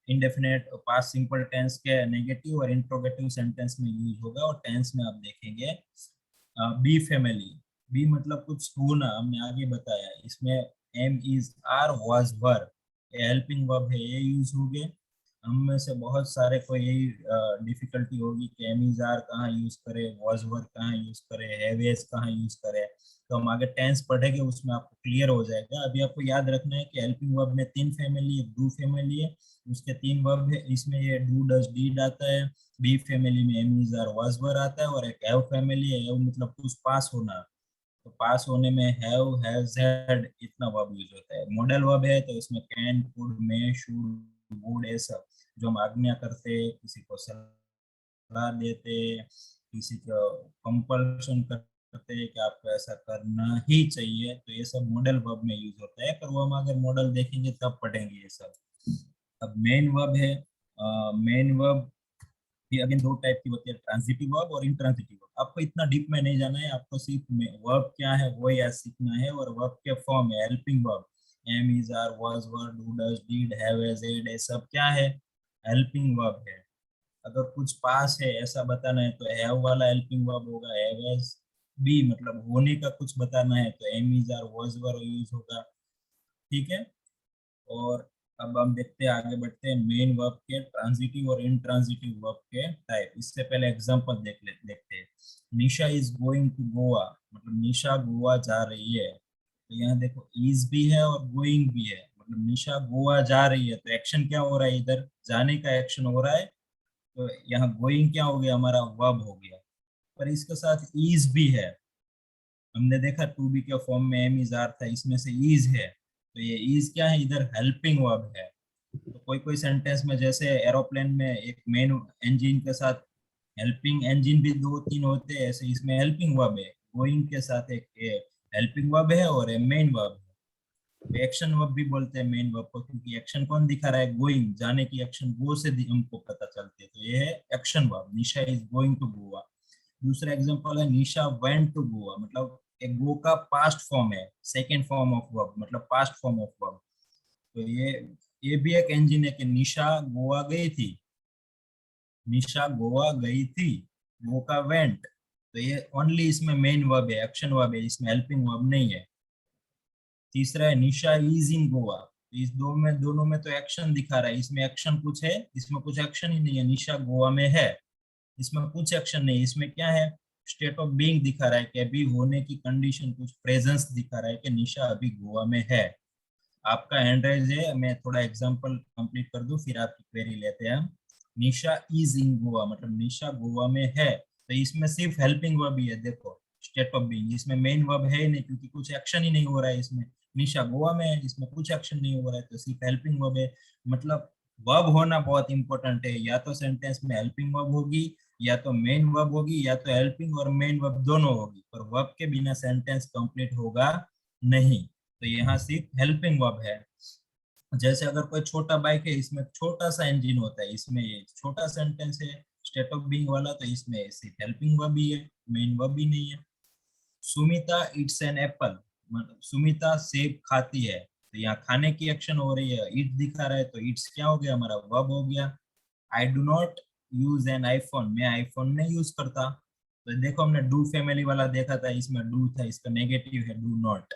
indefinite past simple tense के नेगेटिव और इंट्रोगेटिव सेंटेंस में यूज होगा। और टेंस में आप देखेंगे बी फैमिली। बी मतलब कुछ होना, हमने आगे बताया। इसमें एम, इज, आर, वाज, वर, ये हेल्पिंग वर्ब है, ये यूज हो गए। हम में से बहुत सारे को यही डिफिकल्टी होगी कि एम, इज, आर कहाँ यूज करे, वाज, वर कहाँ यूज करे, हैव, एज कहाँ यूज करे। तो हम आगे टेंस पढ़ेंगे उसमें आपको क्लियर हो जाएगा। अभी आपको याद रखना है कि हेल्पिंग वर्ब में 3 फैमिली है, डू फैमिली है, उसके 3 वर्ब है, इसमें ये डू, डज, डिड आता है। बी फैमिली में एम, इज, आर, वाज, वर आता है। और एक हैव फैमिली है, हैव मतलब कुछ पास होना, तो पास होने में हैव, हैज, हैड इतना वर्ब यूज होता है। मॉडल वर्ब है तो इसमें can, could, may, should, would, ये सब जो हम आज्ञा करते, किसी को सलाह देते, किसी को कंपल्शन करते हैं कि आपको ऐसा करना ही चाहिए, तो ये सब मॉडल वर्ब में यूज होता है। पर वो हम अगर मॉडल देखेंगे तब पढ़ेंगे ये सब। अब मेन वर्ब है, मेन वर्ब भी अगेन 2 टाइप की होती है, ट्रांजिटिव वर्ब और इंट्रांजिटिव वर्ब। आपको इतना डीप में नहीं जाना है, आपको सिर्फ वर्ब क्या है वो याद सीखना है। और वर्ब के फॉर्म है helping verb, am, is, are, was, were, do, does, did, have, has, had, ये सब क्या है, हेल्पिंग वर्ब है। अगर कुछ पास है ऐसा बताना है तो हैव वाला हेल्पिंग वर्ब होगा, हैव, हैज। बी मतलब होने का कुछ बताना है तो am, is, are, was, were use होगा। ठीक है। और अब हम देखते हैं, आगे बढ़ते हैं मेन वर्ब के ट्रांजिटिव और इंट्रांजिटिव वर्ब के टाइप। इससे पहले एग्जांपल देखते हैं। निशा इज गोइंग टू गोवा मतलब निशा गोवा जा रही है। तो यहाँ देखो इज भी है और गोइंग भी है, मतलब निशा गोवा जा रही है तो एक्शन क्या हो रहा है, इधर जाने का एक्शन हो रहा है। तो यहाँ गोइंग क्या हो गया, हमारा वर्ब हो गया। पर इसके साथ इज भी है। हमने देखा टू बी के फॉर्म में एम, इज, आर था, इसमें से इज है, तो ये इज क्या है, इधर हेल्पिंग वर्ब है। तो कोई कोई सेंटेंस में जैसे एरोप्लेन में एक मेन इंजन के साथ हेल्पिंग इंजन भी 2 3 होते हैं, ऐसे इसमें हेल्पिंग वर्ब है, गोइंग के साथ एक हेल्पिंग वर्ब है और मेन वर्ब है। एक्शन वर्ब भी बोलते हैं मेन वर्ब को, क्योंकि एक्शन कौन दिखा रहा है, गोइंग, जाने की एक्शन गो से हमको पता चलती है। तो ये है action verb, Nisha is going to Goa. दूसरा एग्जांपल है निशा वेंट टू गोवा, मतलब एक गो का पास्ट फॉर्म है, सेकंड फॉर्म ऑफ वर्ब मतलब पास्ट फॉर्म ऑफ वर्ब। तो ये भी एक इंजन है कि निशा गोवा गई थी, निशा गोवा गई थी, गो का वेंट, तो ये ओनली इसमें मेन वर्ब है, एक्शन वर्ब है, इसमें हेल्पिंग वर्ब नहीं है। तीसरा है निशा इज इन गोवा, इस दोनों में तो एक्शन दिखा रहा है, इसमें एक्शन कुछ है, इसमें कुछ एक्शन ही नहीं है। निशा गोवा में है, इसमें कुछ एक्शन नहीं, इसमें क्या है, स्टेट ऑफ बीइंग दिखा रहा है कि अभी होने की कंडीशन, कुछ प्रेजेंस दिखा रहा है कि निशा अभी गोवा में है। आपका हैंड राइज है, मैं थोड़ा एग्जांपल कंप्लीट कर दूं फिर आपकी क्वेरी लेते हैं हम। निशा इज इन गोवा मतलब निशा गोवा में है, तो इसमें सिर्फ हेल्पिंग वर्ब ही है, देखो स्टेट ऑफ बीइंग, इसमें मेन वर्ब है ही नहीं क्योंकि कुछ एक्शन ही नहीं हो रहा है इसमें। निशा गोवा में है, इसमें कुछ एक्शन नहीं हो रहा है, तो सिर्फ हेल्पिंग वर्ब है। मतलब वर्ब होना बहुत इंपॉर्टेंट है, या तो सेंटेंस में हेल्पिंग वर्ब होगी, या तो मेन वर्ब होगी, या तो हेल्पिंग और मेन वर्ब दोनों होगी, पर वर्ब के बिना सेंटेंस कंप्लीट होगा नहीं। तो यहाँ सिर्फ हेल्पिंग वर्ब है। जैसे अगर कोई छोटा बाइक है, इसमें छोटा सा इंजन होता है, इसमें ये छोटा सेंटेंस है स्टेट ऑफ बीइंग वाला, तो इसमें सिर्फ हेल्पिंग वर्ब ही है, मेन वर्ब भी नहीं है। सुमिता इट्स एन एप्पल, मतलब सुमिता सेब खाती है, तो यहाँ खाने की एक्शन हो रही है, इट दिखा रहा है, तो इट्स क्या हो गया, हमारा वर्ब हो गया। I do not use an iPhone, मैं आईफोन नहीं यूज करता, तो देखो हमने डू फैमिली वाला देखा था, इसमें डू था, इसका नेगेटिव है डू नॉट,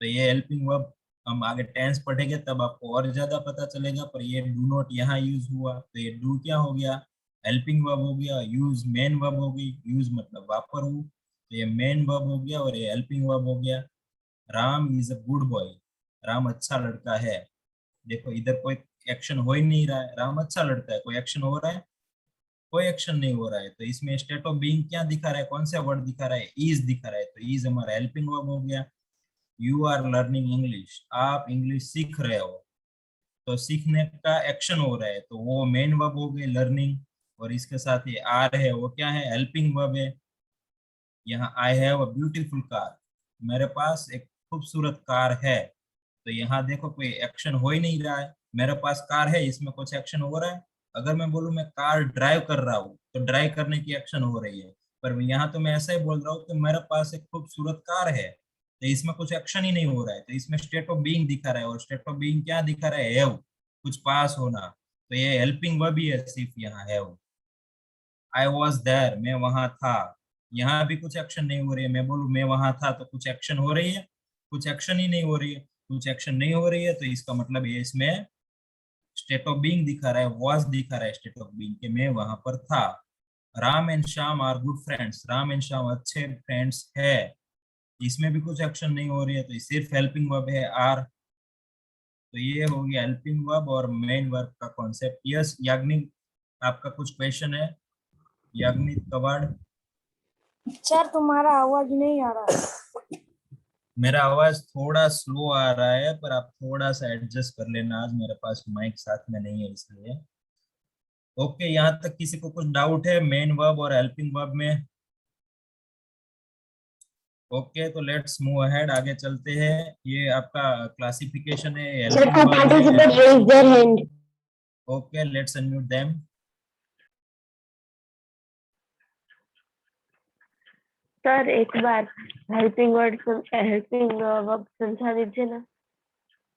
तो ये हेल्पिंग वर्ब हम आगे टेंस पढ़ेंगे तब आपको और ज्यादा पता चलेगा, पर ये डू नॉट यहाँ यूज हुआ, तो ये डू क्या हो गया, हेल्पिंग वर्ब हो गया। यूज मेन वर्ब हो गई, यूज मतलब वापर हूँ, तो ये मेन वर्ब हो गया और ये हेल्पिंग वर्ब हो गया। Ram is a good boy, Ram अच्छा लड़का है, देखो इधर कोई एक्शन हो ही नहीं रहा है, राम अच्छा लड़का है, कोई एक्शन हो रहा है, कोई एक्शन नहीं हो रहा है, तो इसमें स्टेट ऑफ बीइंग क्या दिखा रहा है, कौन सा वर्ड दिखा रहा है, इज दिखा रहा है, तो इज हमारा हेल्पिंग वर्ब हो गया। यू आर लर्निंग इंग्लिश, आप इंग्लिश सीख रहे हो, तो सीखने का एक्शन हो रहा है, तो वो मेन वर्ब हो गई लर्निंग, और इसके साथ ये आर है वो क्या है, हेल्पिंग वर्ब है। यहाँ I have a beautiful car, मेरे पास एक खूबसूरत कार है, तो यहाँ देखो कोई एक्शन हो ही नहीं रहा है, मेरे पास कार है, इसमें कुछ एक्शन हो रहा है। अगर मैं बोलूँ मैं कार ड्राइव कर रहा हूँ, तो ड्राइव करने की एक्शन हो रही है, पर यहाँ तो मैं ऐसा ही बोल रहा हूँ कि मेरे पास एक खूबसूरत कार है, तो इसमें कुछ एक्शन ही नहीं हो रहा है, तो इसमें स्टेट ऑफ बीइंग दिखा रहा है, और स्टेट ऑफ बीइंग क्या दिखा रहा है, हैव, कुछ पास होना, तो ये हेल्पिंग वर्ब ही है सिर्फ यहाँ हैव। आई वॉज देयर, मैं वहां था, यहाँ भी कुछ एक्शन नहीं हो रही है, मैं बोलूँ मैं वहां था तो कुछ एक्शन हो रही है, कुछ एक्शन ही नहीं हो रही है, कुछ एक्शन नहीं हो रही है, तो इसका मतलब ये इसमें स्टेट ऑफ बीइंग दिखा रहा है, वॉज दिखा रहा है स्टेट ऑफ बीइंग के मैं वहां पर था। Ram and Shyam are good friends, Ram and Shyam अच्छे फ्रेंड्स है, इसमें भी कुछ एक्शन नहीं हो रही है, तो सिर्फ हेल्पिंग वर्ब है आर। तो ये हो गया हेल्पिंग वर्ब और मेन वर्ब का कॉन्सेप्ट। यस याग्निक, आपका कुछ क्वेश्चन है, याग्निक कवाड़? सर तुम्हारा आवाज नहीं आ रहा। मेरा आवाज थोड़ा स्लो आ रहा है, पर आप थोड़ा सा एडजस्ट कर लेना, आज मेरे पास माइक साथ में नहीं है इसलिए। ओके, यहाँ तक किसी को कुछ डाउट है मेन वर्ब और हेल्पिंग वर्ब में? ओके, तो लेट्स मूव अहेड, आगे चलते हैं। ये आपका क्लासिफिकेशन है हेल्पिंग वर्ब है। Okay, let's unmute them. Sir एक बार हेल्पिंग वर्ब समझा दीजिए ना।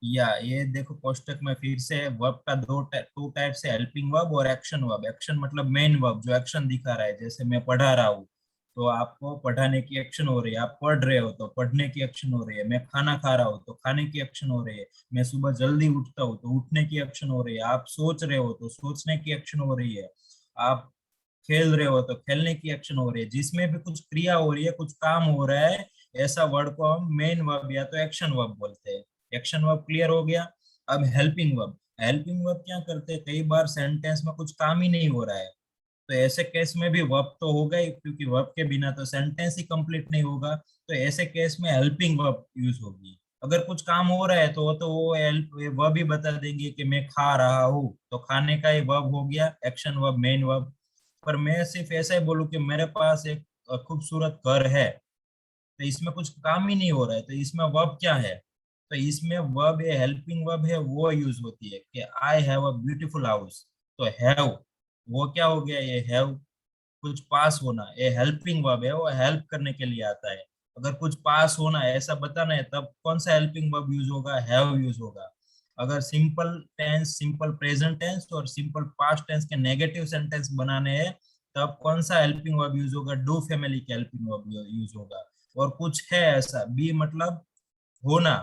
या ये देखो कोष्टक में फिर से वर्ब का दो टाइप से, हेल्पिंग वर्ब और एक्शन वर्ब। एक्शन मतलब मेन वर्ब जो एक्शन दिखा रहा है, जैसे मैं पढ़ा रहा हूँ तो आपको पढ़ाने की एक्शन हो रही है, आप पढ़ रहे हो तो पढ़ने की एक्शन हो रही है, मैं खाना खा रहा हूँ तो खाने की एक्शन हो रही है, मैं सुबह जल्दी उठता हूँ तो उठने की एक्शन हो रही है, आप सोच रहे हो तो सोचने की एक्शन हो रही है, आप खेल रहे हो तो खेलने की एक्शन हो रही है, जिसमें भी कुछ क्रिया हो रही है, कुछ काम हो रहा है, ऐसा वर्ड को हम मेन वर्ब या तो एक्शन वर्ब बोलते हैं। एक्शन वर्ब क्लियर हो गया। अब हेल्पिंग वर्ब, हेल्पिंग वर्ब क्या करते हैं, कई बार सेंटेंस में कुछ काम ही नहीं हो रहा है, तो ऐसे केस में भी वर्ब तो होगा ही, क्योंकि वर्ब के बिना तो सेंटेंस ही कंप्लीट नहीं होगा, तो ऐसे केस में हेल्पिंग वर्ब यूज होगी। अगर कुछ काम हो रहा है तो वो वर्ब ही बता देंगे कि मैं खा रहा हूँ, तो खाने का ही वर्ब हो गया, एक्शन वर्ब मेन वर्ब। पर मैं सिर्फ ऐसा ही बोलूं कि मेरे पास एक खूबसूरत घर है, तो इसमें कुछ काम ही नहीं हो रहा है, तो इसमें वर्ब क्या है, तो इसमें वर्ब है हेल्पिंग वर्ब है, वो यूज होती है कि I have a beautiful house, तो हैव वो क्या हो गया, ये हैव कुछ पास होना, ये हेल्पिंग वर्ब है, वो हेल्प करने के लिए आता है। अगर कुछ पास होना है ऐसा बताना है, तब कौन सा हेल्पिंग वर्ब यूज होगा, हैव यूज होगा। अगर simple tense, simple present tense और सिंपल पास्ट टेंस के नेगेटिव सेंटेंस बनाने हैं तब कौन सा हेल्पिंग वर्ब यूज होगा? डू फैमिली के हेल्पिंग वर्ब यूज होगा। और कुछ है ऐसा, बी मतलब होना,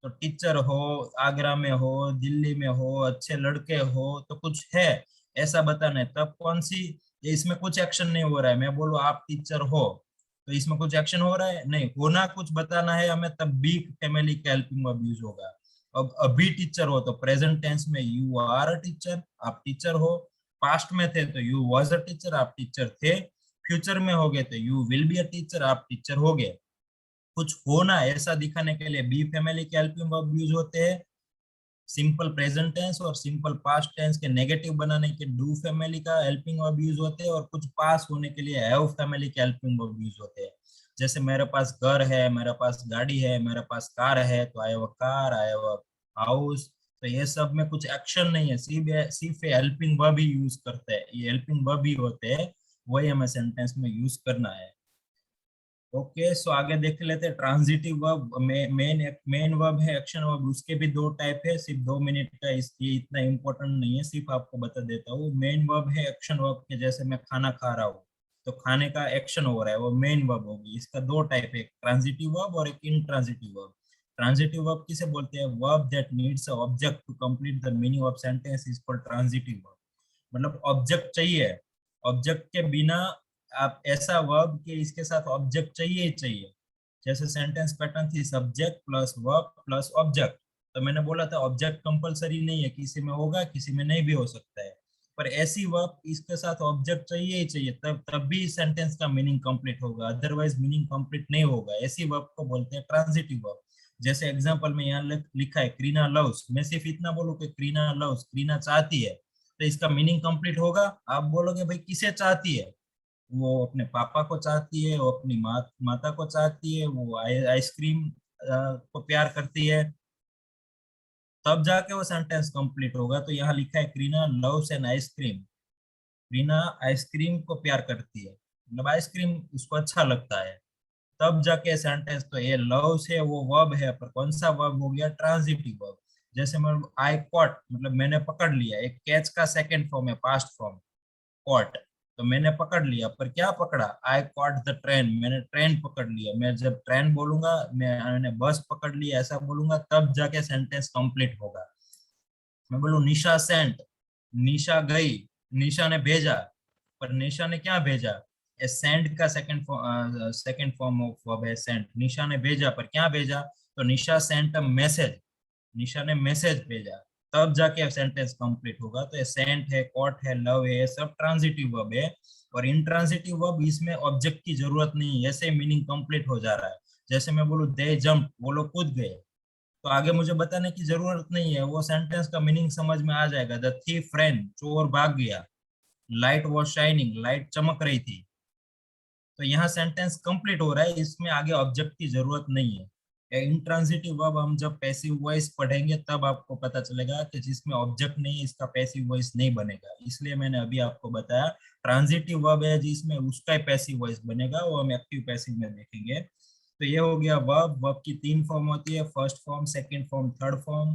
तो टीचर हो, आगरा में हो, दिल्ली में हो, अच्छे लड़के हो, तो कुछ है ऐसा बताना है तब कौन सी, इसमें कुछ एक्शन नहीं हो रहा है, मैं बोलूं आप टीचर हो तो इसमें कुछ एक्शन हो रहा है नहीं, होना कुछ बताना है हमें तब बी फैमिली का हेल्पिंग वर्ब यूज होगा। अब अभी टीचर हो तो प्रेजेंट टेंस में यू आर अ टीचर, आप टीचर हो। पास्ट में थे तो यू वाज अ टीचर, आप टीचर थे। फ्यूचर में हो गए तो you will be a teacher, आप टीचर हो गए। कुछ होना ऐसा दिखाने के लिए बी फैमिली के हेल्पिंग वर्ब यूज होते हैं। सिंपल प्रेजेंट टेंस और सिंपल पास्ट टेंस के नेगेटिव बनाने के डू फैमिली का हेल्पिंग वर्ब यूज होते हैं। और कुछ पास होने के लिए हैव फैमिली के हेल्पिंग वर्ब यूज होते हैं। जैसे मेरे पास घर है, मेरे पास गाड़ी है, मेरे पास कार है, तो I have a car, I have a house. तो ये सब में कुछ एक्शन नहीं है, सिर्फ हेल्पिंग वर्ब ही यूज करते हैं, ये हेल्पिंग वर्ब ही होते हैं, वही हमें सेंटेंस में यूज करना है। ओके, सो आगे देख लेते हैं ट्रांजिटिव वर्ब। मेन वर्ब है एक्शन वर्ब, उसके भी दो टाइप है, सिर्फ 2 मिनट का, इसलिए इतना इंपॉर्टेंट नहीं है, सिर्फ आपको बता देता हूँ। मेन वर्ब है एक्शन वर्ब के, जैसे मैं खाना खा रहा हूँ तो खाने का एक्शन हो रहा है, वो मेन वर्ब होगी। इसका दो टाइप है, एक ट्रांजिटिव वर्ब और एक इंट्रांजिटिव वर्ब। ट्रांजिटिव वर्ब किसे बोलते हैं? Verb that needs a object to complete the meaning of sentence is called transitive verb. मतलब ऑब्जेक्ट चाहिए, ऑब्जेक्ट के बिना आप ऐसा वर्ब के इसके साथ ऑब्जेक्ट चाहिए ही चाहिए। जैसे सेंटेंस पैटर्न थी subject plus verb plus object, तो मैंने बोला था ऑब्जेक्ट कंपलसरी नहीं है, किसी में होगा किसी में नहीं भी हो सकता है, पर ऐसी वर्ब इसके साथ ऑब्जेक्ट चाहिए ही चाहिए, तब भी सेंटेंस का मीनिंग कंप्लीट होगा, अदरवाइज मीनिंग कंप्लीट नहीं होगा। ऐसी वर्ब को बोलते हैं ट्रांजिटिव वर्ब। जैसे एग्जांपल में यहाँ लिखा है क्रीना लव्स, मैं सिर्फ इतना बोलूं कि क्रीना लव्स, क्रीना चाहती है, तो इसका मीनिंग कंप्लीट होगा। आप बोलोगे भाई किसे चाहती है? वो अपने पापा को चाहती है, वो अपनी माता को चाहती है, वो आइसक्रीम को प्यार करती है, तब जाके वो सेंटेंस कंप्लीट होगा। तो यहाँ लिखा है Kreena loves an ice cream, Kreena ice cream को प्यार करती है, मतलब आइसक्रीम उसको अच्छा लगता है, तब जाके सेंटेंस। तो ये लव्स है वो वर्ब है, पर कौन सा वर्ब हो गया? Transitive verb. जैसे मतलब आई कॉट, मतलब मैंने पकड़ लिया, एक कैच का सेकंड फॉर्म है, पास्ट फॉर्म कॉट, तो मैंने पकड़ लिया, पर क्या पकड़ा? आई कॉट द ट्रेन, मैंने ट्रेन पकड़ लिया। मैं जब ट्रेन बोलूंगा, मैंने बस पकड़ लिया ऐसा बोलूंगा, तब जाके सेंटेंस कंप्लीट होगा। मैं बोलूं निशा सेंट, निशा गई, निशा ने भेजा, पर निशा ने क्या भेजा? ए सेंड का सेकंड फॉर्म ऑफ वर्ब है सेंट। निशा ने भेजा, पर क्या भेजा? तो निशा सेंट अ मैसेज, निशा ने मैसेज भेजा, तब जाके सेंटेंस कंप्लीट होगा। तो ये सेंट है, कॉट है, लव है, ये सब ट्रांजिटिव वर्ब है। और इंट्रांजिटिव वर्ब, इसमें ऑब्जेक्ट की जरूरत नहीं है, ऐसे मीनिंग कंप्लीट हो जा रहा है। जैसे मैं बोलूं दे जंप, वो लोग कूद गए, तो आगे मुझे बताने की जरूरत नहीं है, वो सेंटेंस का मीनिंग समझ में आ जाएगा। द थीफ रैन, चोर भाग गया। लाइट वॉज शाइनिंग, लाइट चमक रही थी। तो यहाँ सेंटेंस कंप्लीट हो रहा है, इसमें आगे ऑब्जेक्ट की जरूरत नहीं है। इंट्रांजिटिव वर्ब हम जब पैसिव वॉइस पढ़ेंगे तब आपको पता चलेगा कि जिसमें ऑब्जेक्ट नहीं है इसका पैसिव वॉइस नहीं बनेगा, इसलिए मैंने अभी आपको बताया। ट्रांजिटिव वर्ब है जिसमें उसका पैसिव वॉइस बनेगा, वो हम एक्टिव पैसिव में देखेंगे। तो ये हो गया वर्ब। वर्ब की 3 फॉर्म होती है, first form, second form, third form.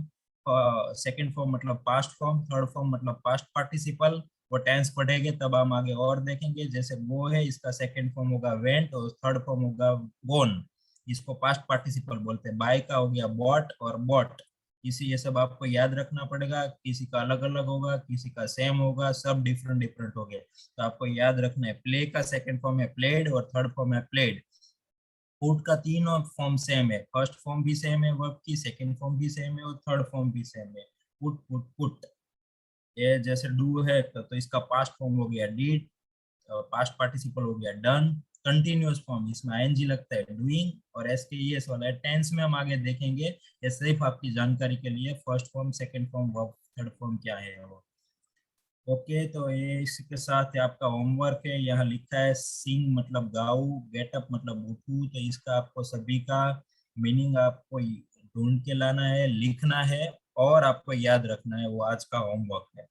Second form मतलब पास्ट फॉर्म, थर्ड फॉर्म मतलब पास्ट पार्टिसिपल। वो टेंस पढ़ेंगे तब हम आगे और देखेंगे। जैसे गो है, इसका सेकंड फॉर्म होगा वेंट और थर्ड फॉर्म होगा गोन, इसको पास्ट पार्टिसिपल बोलते हैं। बाय का हो गया बॉट और बॉट, ये सब आपको याद रखना पड़ेगा, किसी का अलग अलग होगा, किसी का सेम होगा, सब डिफरेंट डिफरेंट हो गए, तो आपको याद रखना है। प्ले का सेकंड फॉर्म है प्लेड और थर्ड फॉर्म है प्लेड। पुट का तीनों फॉर्म सेम है, फर्स्ट फॉर्म भी सेम है वर्ब की, सेकंड फॉर्म भी सेम है और थर्ड फॉर्म भी सेम है, पुट पुट पुट। ये जैसे डू है तो इसका पास्ट फॉर्म हो गया डिड, पास्ट पार्टिसिपल हो गया डन। कंटिन्यूअस फॉर्म, इसमें आईएनजी लगता है डूइंग, और एसकेईएस वाला है टेंस में हम आगे देखेंगे, ये सिर्फ आपकी जानकारी के लिए। First form, second form, verb, third form क्या है वो। ओके, तो ये इसके साथ आपका होमवर्क है। यहाँ लिखा है सिंग मतलब गाओ, गेट अप मतलब उठू, तो इसका आपको सभी का मीनिंग आपको ढूंढ के लाना है, लिखना है और आपको याद रखना है, वो आज का होमवर्क है।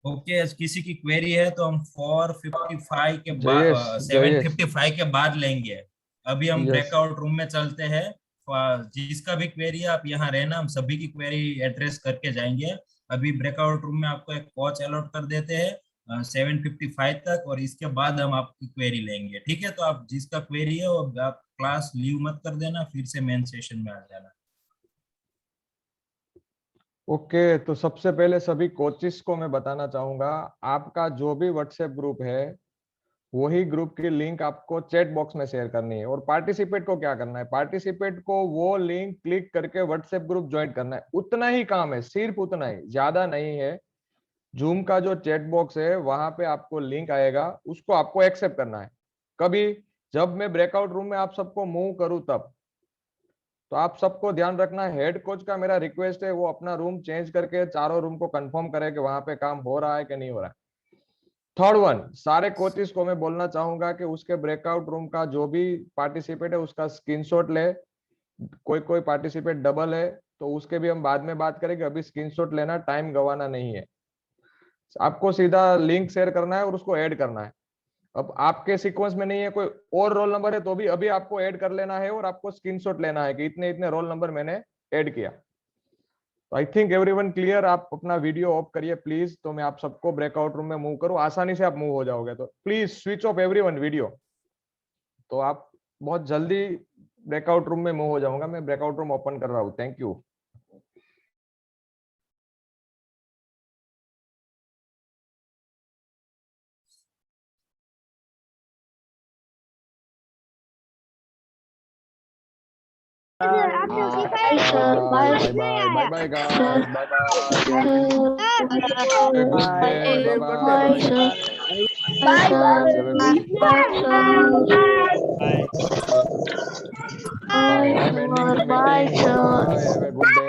ओके, किसी की क्वेरी है तो हम 4:55 के बाद 7:55 के बाद लेंगे। अभी हम ब्रेकआउट रूम में चलते हैं, जिसका भी क्वेरी है आप यहाँ रहना, हम सभी की क्वेरी एड्रेस करके जाएंगे। अभी ब्रेकआउट रूम में आपको एक कोच अलॉट कर देते हैं 7:55 तक, और इसके बाद हम आपकी क्वेरी लेंगे, ठीक है? तो आप जिसका क्वेरी है वो आप क्लास लीव मत कर देना, फिर से मेन सेशन में आ जाना। ओके, तो सबसे पहले सभी कोचिस को मैं बताना चाहूंगा, आपका जो भी व्हाट्सएप ग्रुप है वही ग्रुप की लिंक आपको चैट बॉक्स में शेयर करनी है। और पार्टिसिपेट को क्या करना है, पार्टिसिपेट को वो लिंक क्लिक करके व्हाट्सएप ग्रुप ज्वाइन करना है। उतना ही काम है, सिर्फ उतना ही, ज्यादा नहीं है। जूम का जो चैट बॉक्स है वहां पे आपको लिंक आएगा, उसको आपको एक्सेप्ट करना है। कभी जब मैं ब्रेकआउट रूम में आप सबको मूव करूं तब, तो आप सबको ध्यान रखना, हेड कोच का मेरा रिक्वेस्ट है वो अपना रूम चेंज करके चारों रूम को कंफर्म करे कि वहां पे काम हो रहा है कि नहीं हो रहा है। थर्ड वन, सारे कोचेस को मैं बोलना चाहूंगा कि उसके ब्रेकआउट रूम का जो भी पार्टिसिपेट है उसका स्क्रीनशॉट ले। कोई कोई पार्टिसिपेट डबल है तो उसके भी हम बाद में बात करेंगे, अभी स्क्रीनशॉट लेना, टाइम गंवाना नहीं है। आपको सीधा लिंक शेयर करना है और उसको ऐड करना है। अब आपके सीक्वेंस में नहीं है, कोई और रोल नंबर है तो भी अभी आपको ऐड कर लेना है और आपको स्क्रीनशॉट लेना है कि इतने इतने रोल नंबर मैंने ऐड किया। I think everyone clear. आप अपना वीडियो ऑफ करिए प्लीज, तो मैं आप सबको ब्रेकआउट रूम में मूव करूं, आसानी से आप मूव हो जाओगे। तो please switch off everyone video, तो आप बहुत जल्दी ब्रेकआउट रूम में मूव हो जाऊंगा। मैं ब्रेकआउट रूम ओपन कर रहा हूं। Thank you. आपने सिखाया bye bye bye guys, bye bye. I'm ending the meeting. Bye. Have a good day.